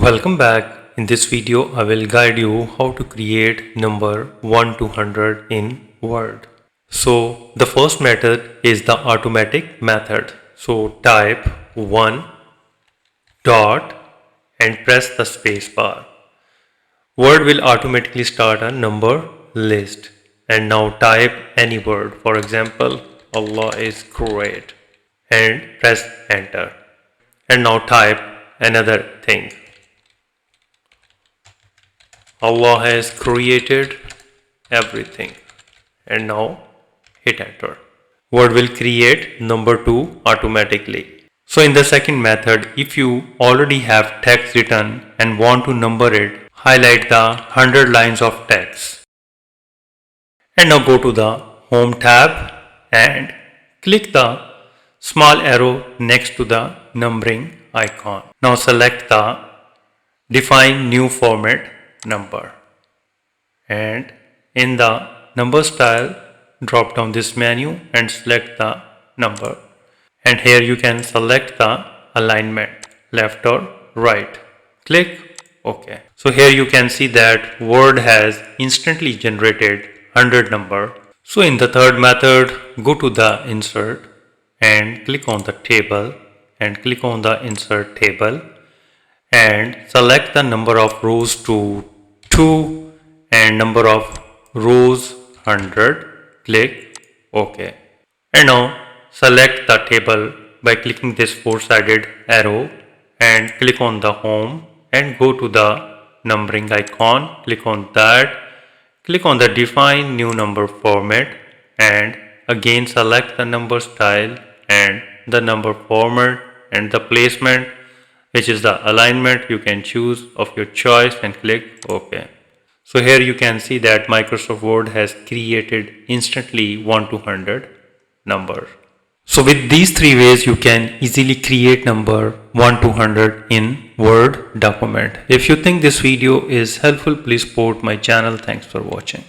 Welcome back. In this video, I will guide you how to create number 1 to 100 in Word. So the first method is the automatic method. So type 1 dot and press the space bar. Word will automatically start a number list. And now type any word. For example, Allah is great. And press enter. And now type another thing. Allah has created everything. And now hit enter. Word will create number 2 automatically. So in the second method, if you already have text written and want to number it, highlight the 100 lines of text. And now go to the Home tab and click the small arrow next to the numbering icon. Now select the Define New Format Number. And in the number style, drop down this menu and select the number. And here you can select the alignment, left or right. Click OK. So here you can see that Word has instantly generated 100 number. So in the third method, go to the insert and click on the table and click on the insert table and select the number of rows to 2 and number of rows 100. Click OK. And now select the table by clicking this four-sided arrow and click on the home and go to the numbering icon. Click on that. Click on the Define New Number Format and again select the number style and the number format and the placement, which is the alignment you can choose of your choice, and click OK. So here you can see that Microsoft Word has created instantly 1 to 100 number. So with these three ways you can easily create number 1 to 100 in Word document. If you think this video is helpful, please support my channel. Thanks for watching.